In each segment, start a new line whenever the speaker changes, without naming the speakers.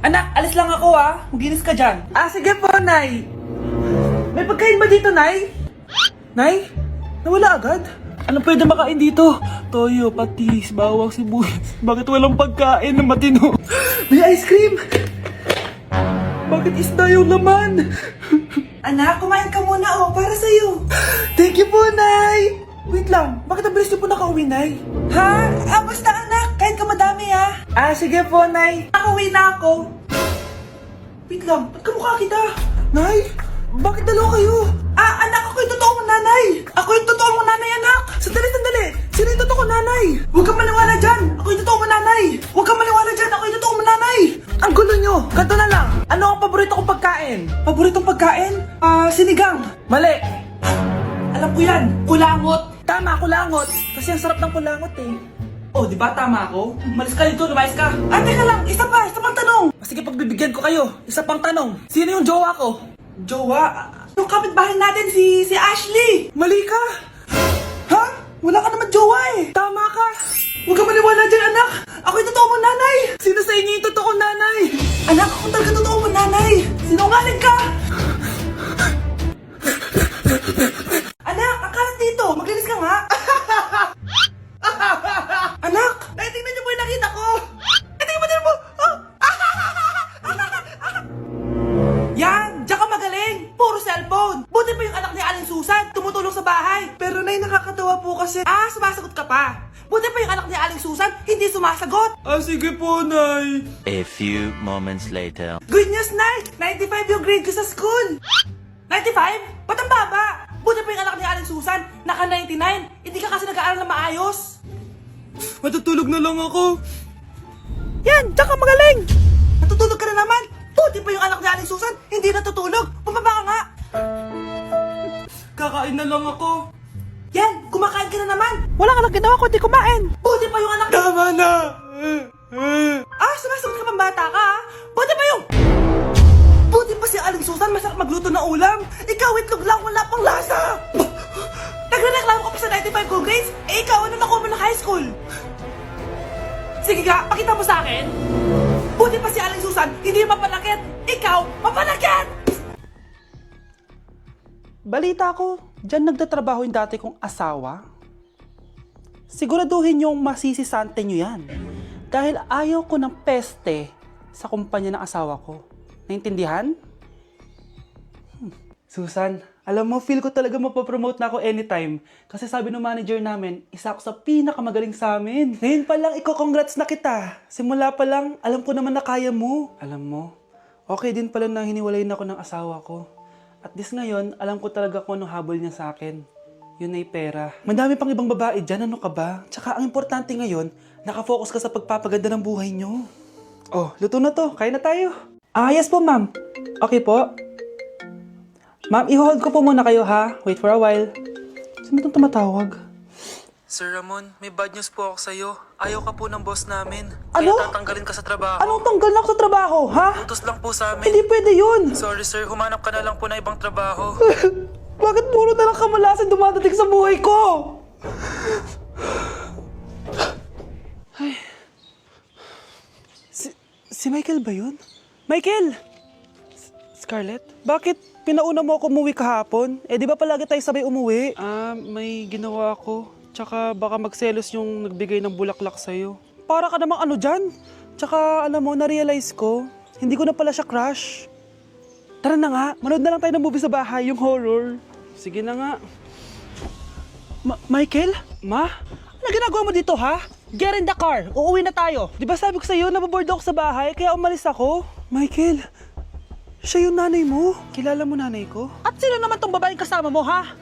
Anak, alis lang ako Maginis ka dyan. Sige po, Nay. May pagkain ba dito, Nay? Nay? Nawala agad? Anong pwede makain dito? Toyo, patis, bawang, sibuyas. Bakit walang pagkain na matino? May ice cream! Bakit isda yung laman? Anak, kumain ka muna para sa'yo. Thank you po, Nay! Wait lang, bakit ang bilis niyo po nakauwi, Nay? Basta anak, kain ka madami sige po, Nay. Nakauwi na ako. Wait lang, ba't kamukha kita? Nay, bakit dalawa kayo? Anak, ako yung totoo mong nanay. Ako yung totoo mong nanay, anak. Sandali. Sino yung totoo mong nanay? Huwag kang maniwala dyan. Ako yung totoo mong nanay. Huwag kang maniwala dyan. Ako yung totoo mong nanay. Ang gulo nyo. Ganto na lang. Ano ang paborito kong pagkain? Paboritong pagkain? Sinigang. Mali. Alam ko yan. Kulangot. Tama, kulangot. Kasi ang sarap ng kulangot di ba tama ako? Malis ka dito, lumayas ka. Teka lang. Isa pang tanong. Sige, pagbibigyan ko kayo. Isa pang tanong. Sino yung jowa ko? Jowa? Yung kapitbahay natin, si Ashley! Mali ka! Wala ka naman jowa Tama ka! Huwag ka maniwala dyan, anak! Ako yung totoo mong nanay! Sino sa inyo yung totoo nanay? Anak, ako talaga totoo mong nanay! Sinungaling ka! Anak, ang kalat dito! Maglinis ka nga! Anak! Tingnan niyo po yung nakita ko! Tingnan mo! Yan! Diyan ka magaling! Puro cellphone! Buti pa yung anak ni Aling Susan, tumutulong sa bahay. Pero Nay, nakakatawa po kasi. Sumasagot ka pa. Buti pa yung anak ni Aling Susan, hindi sumasagot. Sige po, Nay.
A few moments later.
Good news, Nay! 95 yung grade ko sa school. 95? Ba't ang baba? Buti pa yung anak ni Aling Susan, naka 99. Hindi ka kasi nag-aaral na maayos. Matutulog na lang ako. Yan! Diyan ka magaling! Natutulog ka na naman! Buti pa yung anak ni Aling Susan, hindi natutulog. Pumaba ka nga. Kakain na lang ako. Yan, kumakain ka na naman. Wala ka lang ginawa kundi kumain. Buti pa yung anak... Tama na. Sumasagot ka pang bata ka Buti pa yung... Buti pa si Aling Susan, masarap magluto ng ulam. Ikaw, itlog lang, wala pang lasa. Nagrereklamo ka pa sa 95 good grades? Ikaw, ano nakuha mo ng high school? Sige ka, pakita mo sa akin. Buti pa si Aling Susan, hindi mapanakit. Ikaw, mapanakit! Balita ko, dyan nagtatrabaho yung dati kong asawa. Siguraduhin yung masisisante nyo yan. Dahil ayaw ko ng peste sa kumpanya ng asawa ko. Naintindihan? Susan, alam mo, feel ko talaga mapapromote na ako anytime. Kasi sabi ng manager namin, isa ako sa pinakamagaling sa amin. Ngayon pa lang, congrats na kita. Simula pa lang, alam ko naman na kaya mo. Alam mo, okay din pala na hiniwalayin ako ng asawa ko. At this ngayon, alam ko talaga kung anong habol niya sa akin. Yun ay pera. Madami pang ibang babae dyan, ano ka ba? Tsaka ang importante ngayon, nakafocus ka sa pagpapaganda ng buhay nyo. Luto na to. Kain na tayo. Yes po, ma'am. Okay po. Ma'am, i-hold ko po muna kayo, ha? Wait for a while. Sino itong tumatawag? Sir Ramon, may bad news po ako sa'yo. Ayaw ka po ng boss namin. Ano? Kaya tatanggalin ka sa trabaho. Anong tanggal na ako sa trabaho, ha? Utos lang po sa amin. Hindi pwede yun. Sorry sir, humanap ka na lang po na ibang trabaho. Bakit puro na lang kamalasan dumadating sa buhay ko? Ay. Si Michael ba yun? Michael! Scarlett, bakit pinauna mo ako umuwi kahapon? Di ba palagi tayo sabay umuwi? May ginawa ako. Tsaka baka magselos yung nagbigay ng bulaklak sa'yo. Para ka namang ano dyan? Tsaka alam mo, na-realize ko, hindi ko na pala siya crush. Tara na nga, manood na lang tayo ng movie sa bahay, yung horror. Sige na nga. Michael? Ma? Ano ginagawa mo dito, ha? Get in the car, uuwi na tayo. Di ba sabi ko sa'yo, nababoard ako sa bahay, kaya umalis ako? Michael, siya yung nanay mo? Kilala mo nanay ko? At sino naman tong babaeng kasama mo, ha?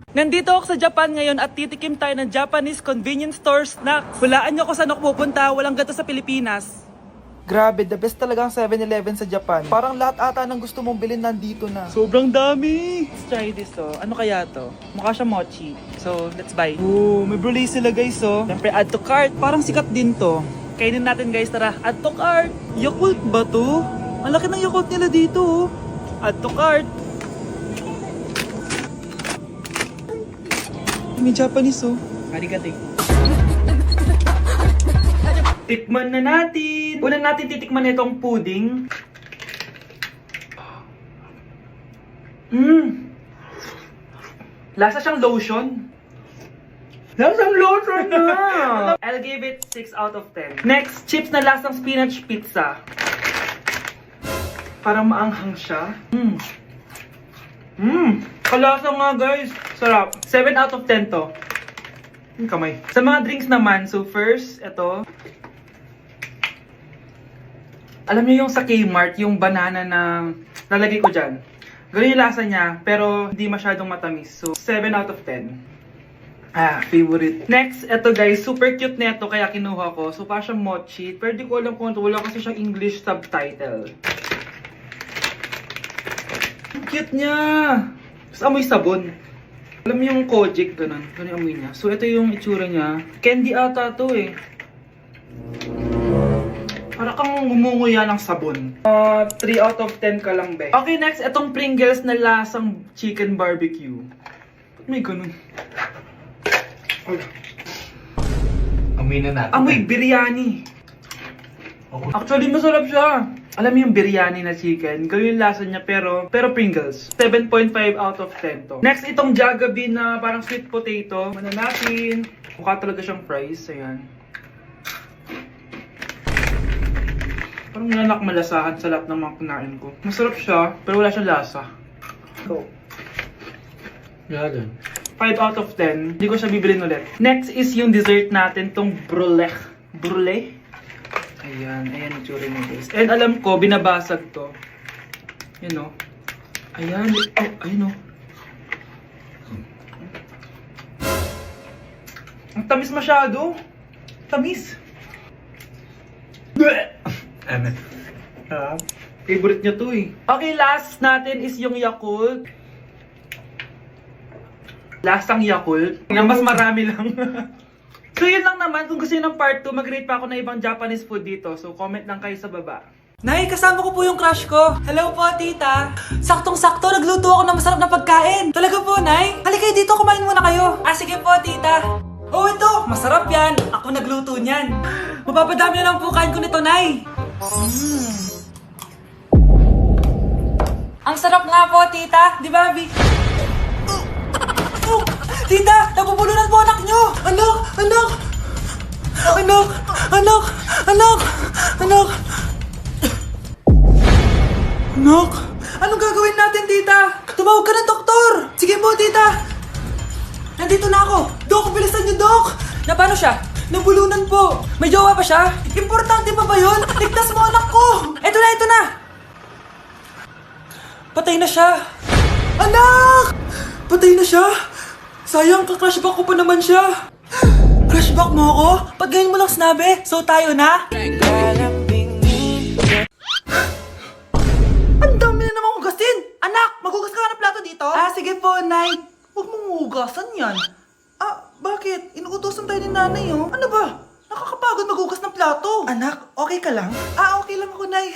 Nandito ako sa Japan ngayon at titikim tayo ng Japanese convenience store snacks. Hulaan niyo kung saan ako pupunta, walang ganito sa Pilipinas. Grabe, the best talaga ang 7-Eleven sa Japan. Parang lahat ata ng gusto mong bilhin nandito na. Sobrang dami! Let's try this, Ano kaya to? Mukha siya mochi. So, let's buy. May brulay sila, guys, Siyempre, add to cart. Parang sikat din to. Kainin natin, guys, tara. Add to cart. Yakult ba to? Ang laki ng Yakult nila dito, Add to cart. May Japanese, Arigato. Tikman na natin. Una natin titikman itong pudding. Lasa siyang lotion. Lasang lotion na! I'll give it 6 out of 10. Next, chips na lasang spinach pizza. Parang maanghang siya. Kalasa nga guys. Sarap. 7 out of 10 to. Kamay. Sa mga drinks naman, so first, ito. Alam niyo yung sa Kmart, yung banana na nalagay ko dyan. Ganun yung lasa niya, pero hindi masyadong matamis. So, 7 out of 10. Favorite. Next, ito guys, super cute nito kaya kinuha ko. So, parang siyang mochi. Pero di ko alam kung ito. Wala kasi siyang English subtitle. Ang cute niya! Tapos amoy sabon. Alam mo yung Kojic, ganun. Ganun yung amoy niya. So, ito yung itsura niya. Candy ata to eh. Para kang ngumunguya ng sabon. 3 out of 10 ka lang, be. Okay, next, itong Pringles na lasang chicken barbecue. Ba't may ganun?
Amoy na natin.
Amoy biryani. Actually, masarap siya. Alam mo yung biryani na chicken, gawin yung lasa niya pero Pringles. 7.5 out of 10 to. Next, itong Jollibee na parang sweet potato. Ano natin? Mukha talaga siyang fries. Ayan. Parang nanak malasahan sa lahat ng mga kinain ko. Masarap siya, pero wala siyang lasa. So,
Yan.
5 out of 10. Hindi ko siya bibilin ulit. Next is yung dessert natin, tong brulee. Brulee? Ayan, ayan yung tsura niya guys. And alam ko, binabasag to. Yan o. Ayan, oh, ayun o. Ang tamis masyado. Tamis. Favorite niya to eh. Okay, last natin is yung Yakult. Lasang Yakult. Nga mas marami lang. So yun lang naman. Kung gusto nyo ng part 2, mag-rate pa ako ng ibang Japanese food dito. So comment lang kayo sa baba.
Nay, kasama ko po yung crush ko. Hello po, tita. Saktong-sakto, nagluto ako ng masarap na pagkain. Talaga po, Nay? Halika dito, kumain muna kayo. Sige po, tita. Oh, ito, masarap yan. Ako nagluto niyan. Mapapadami na lang po kain ko nito, Nay. Ang sarap nga po, tita. Di ba, Bi? Oh, tita, nabubulunan po anak nyo. Anak, anak. Anak, anak, anak, anak. Anak, anong gagawin natin, tita? Tumawag ka ng doktor. Sige po, tita. Nandito na ako. Dok, bilisan niyo, Dok. Na paano siya? Nabulunan po. May jowa pa siya? Importante pa ba yun? Ligtas mo anak ko. Ito na, ito na. Patay na siya. Anak! Patay na siya? Sayang, ka-crushback ko pa naman siya. Crushback mo ako? Pag ganyan mo lang sinabi, so tayo na? Ang dami na naman hugasin! Anak, maghugas ka ng plato dito? Sige po, Nay. Huwag mong hugasan yan. Bakit? Inuutosan tayo ni nanay, oh. Ano ba? Nakakapagod maghugas ng plato. Anak, okay ka lang? Okay lang ako, Nay.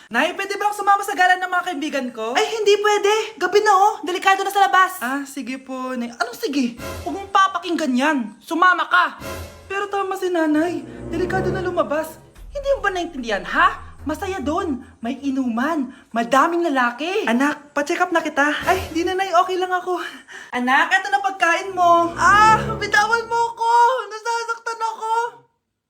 Nay, pwede ba akong sumama sa gala ng mga kaibigan ko? Ay, hindi pwede. Gabi na, oh. Delikado na sa labas. Sige po, Nay. Anong sige? Huwag mong papakinggan yan. Sumama ka. Pero tama si nanay. Delikado na lumabas. Hindi mo ba naintindihan, ha? Masaya doon. May inuman. Madaming lalaki. Anak, pa-check up na kita. Ay, di na, Nay. Okay lang ako. Anak, eto na pagkain mo. Bitawan mo ako. Nasasaktan ako.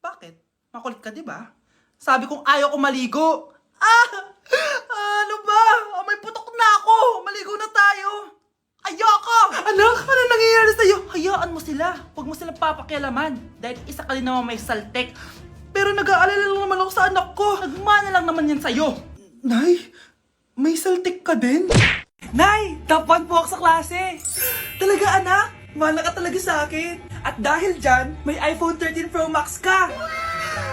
Bakit? Makulit ka, di ba? Sabi kong ayaw ko maligo. Ano ba? May putok na ako. Maligo na tayo. Ayoko! Anak, ano nangyayari sa'yo? Hayaan mo sila. Huwag mo silang papakialaman. Dahil isa ka din naman may saltek. Pero nag-aalala lang naman ako sa anak ko. Nagmana lang naman yan sa'yo. Nay, may saltik ka din? Nay, top 1 po ako sa klase. Talaga, anak? Mahal ka talaga sa akin. At dahil dyan, may iPhone 13 Pro Max ka.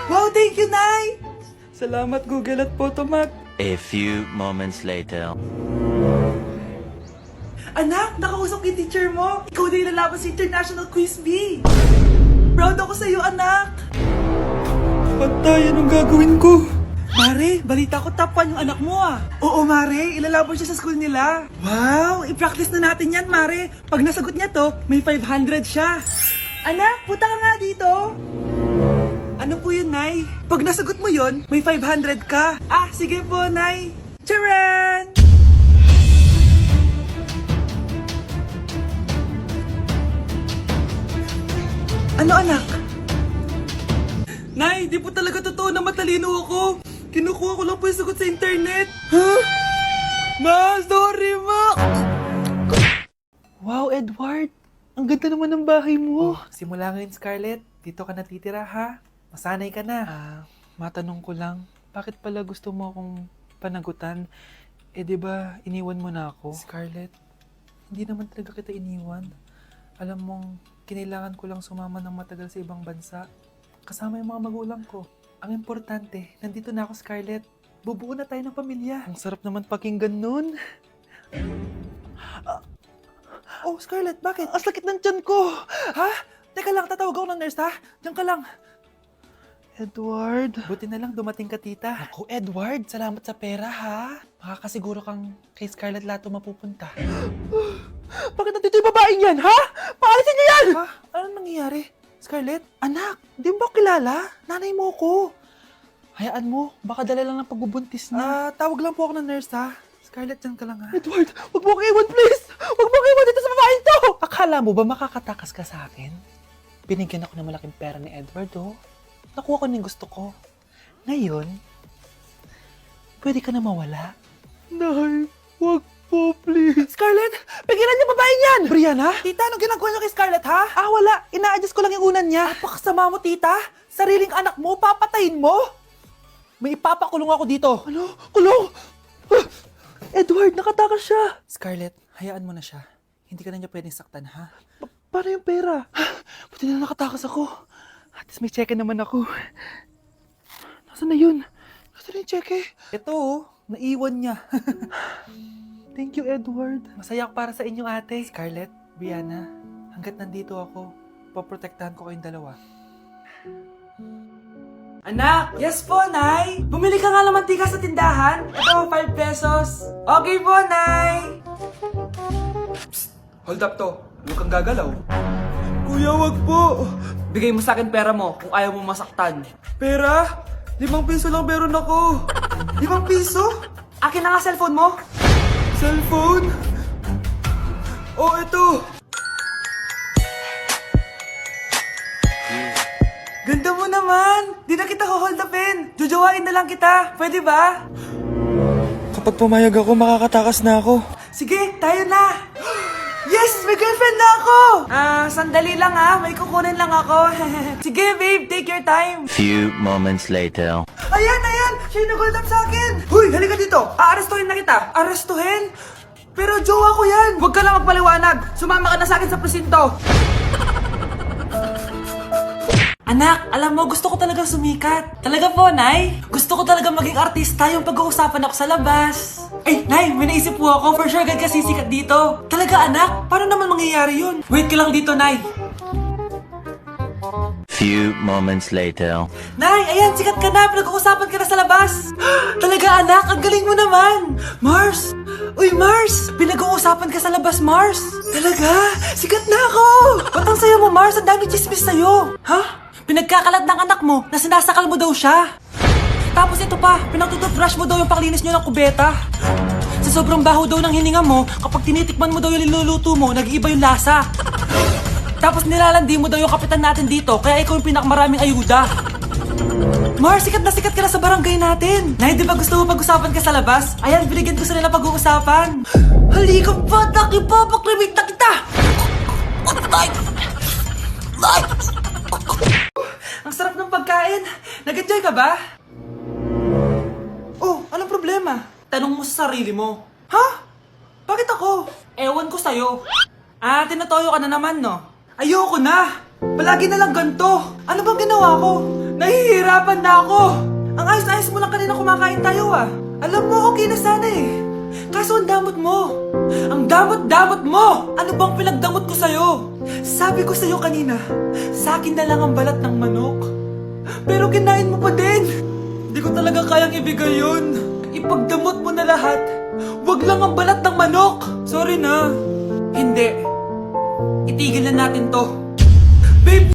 Wow, thank you, Nay. Salamat, Google at Photomac.
A few moments later.
Anak, nakausap yung teacher mo. Ikaw na yung lalaban sa International Quiz Bee. Proud ako sa'yo, anak. Patay, anong gagawin ko? Mare, balita ko top 1 yung anak mo ah. Oo, Mare, ilalaban siya sa school nila. Wow, i-practice na natin yan, Mare. Pag nasagot niya to, may 500 siya. Anak, punta ka nga dito. Ano po
yun, Nay. Pag nasagot mo yun, may 500 ka. Ah, sige po, Nay. Charan! Ano, anak? Nay, di po talaga totoo na matalino ako. Kinukuha ko lang po yung sagot sa internet. Huh? Ma, sorry, Ma! Wow, Edward. Ang ganda naman ng bahay mo. Simula ngayon, Scarlett. Dito ka natitira, ha? Masanay ka na. Matanong ko lang, bakit pala gusto mo akong panagutan? Eh, di ba, iniwan mo na ako? Scarlett, hindi naman talaga kita iniwan. Alam mong, kinailangan ko lang sumama ng matagal sa ibang bansa. Kasama yung mga magulang ko. Ang importante, nandito na ako, Scarlett. Bubuo na tayo ng pamilya. Ang sarap naman pakinggan nun. Oh, Scarlett, bakit? Ang sakit ng tiyan ko! Ha? Teka lang, tatawag ako ng nurse, ha? Diyan ka lang. Edward. Buti na lang dumating ka, tita. Ako, Edward, salamat sa pera, ha? Makakasiguro kang kay Scarlett Lato mapupunta. Bakit nandito yung babaeng yan, ha? Paalisin niyo yan! Ha? Anong nangyayari? Scarlett? Anak, di mo ba kilala? Nanay mo ko. Hayaan mo, baka dala lang ng pagbubuntis niya. Tawag lang po ako ng nurse, ha? Scarlett, dyan ka lang, ha? Edward, wag mo kang iwan, please! Wag mo kang iwan dito sa babaeng to! Akala mo ba makakatakas ka sa akin? Binigyan ako ng malaking pera ni Edward, oh. Nakuha ko ng gusto ko. Ngayon, pwede ka na mawala. Nay, wag po, please. Scarlett, pigilan niyo babaeng yan! Brianna? Tita, anong ginagawa niyo kay Scarlett, ha? Wala. Ina-adjust ko lang yung unan niya. Napakasama mo, tita. Sariling anak mo, papatayin mo? May ipapakulong ako dito. Ano? Kulong? Edward, nakatakas siya. Scarlett, hayaan mo na siya. Hindi ka na niya pwedeng saktan, ha? Paano yung pera? Buti na nakatakas ako. At least may cheque naman ako. Nasaan na yun? Nasaan na yung cheque? Ito, oh. Naiwan niya. Thank you, Edward. Masaya ako para sa inyo, ate. Scarlett, Brianna, hanggat nandito ako, poprotektahan ko kayong dalawa. Anak! Yes po, Nay! Bumili ka nga ng mantika sa tindahan. Ito, 5 pesos. Okay po, Nay! Psst! Hold up to. Huwag kang gagalaw. Kuya, wag po. Bigay mo sa akin pera mo kung ayaw mo masaktan. Pera? 5 piso lang meron ako. 5 piso? Akin na nga cellphone mo. Cellphone? Oh, ito. Ganda mo naman! Di na kita hold upin! Jojowain na lang kita! Pwede ba? Kapag pumayag ako, makakatakas na ako. Sige, tayo na! Yes! May girlfriend na ako! Sandali lang ha. May kukunin lang ako. Sige, babe. Take your time.
Few moments later.
Ayan! Siya yung nag-hold up sa akin! Huy! Halika dito! Aarestuhin na kita! Arestuhin? Pero jowa ko yan! Huwag ka lang magpaliwanag! Sumama ka na sa akin sa presinto! Anak, alam mo, gusto ko talaga sumikat. Talaga po, Nay? Gusto ko talaga maging artista yung pag-uusapan ako sa labas. Ay, Nay, may naisip po ako. For sure, agad ka sisikat dito. Talaga, anak? Paano naman mangyayari yun? Wait ka lang dito, Nay.
Few moments later.
Nay, ayan, sikat ka na. Pinag-uusapan ka na sa labas. Talaga, anak? Ang galing mo naman. Mars! Uy, Mars! Pinag-uusapan ka sa labas, Mars. Talaga? Sikat na ako! Ba't ang sayo mo, Mars? Ang dami chismis sa'yo. Ha? Pinagkakalat ng anak mo na sinasakal mo daw siya. Tapos ito pa, pinagtututbrush mo daw yung panglinis nyo ng kubeta. Sa sobrang baho daw ng hininga mo, kapag tinitikman mo daw yung niluluto mo, nag-iiba yung lasa. Tapos nilalandi mo daw yung kapitan natin dito, kaya ikaw yung pinakamaraming ayuda. Mars, sikat ka na sa barangay natin. Nay, di ba gusto mo pag-usapan ka sa labas? Ayan, binigyan ko sila na pag-uusapan. Halika ba, nakipapaklimit na kita! Ang sarap ng pagkain. Nag-enjoy ka ba? Oh, anong problema? Tanong mo sa sarili mo. Ha? Bakit ako? Ewan ko sa'yo. Tinatoyo ka na naman, no? Ayoko na! Palagi na lang ganito. Ano bang ginawa ko? Nahihirapan na ako. Ang ayos-ayos mo lang kanina kumakain tayo, ah. Alam mo, okay na sana eh. Kaso ang damot mo. Ang damot-damot mo! Ano bang pinagdamot ko sa'yo? Sabi ko sa'yo kanina, sa akin na lang ang balat ng manok. Pero kinain mo pa din. Hindi ko talaga kayang ibigay yun. Ipagdamot mo na lahat. Wag lang ang balat ng manok. Sorry na. Hindi. Itigil na natin to. Babe!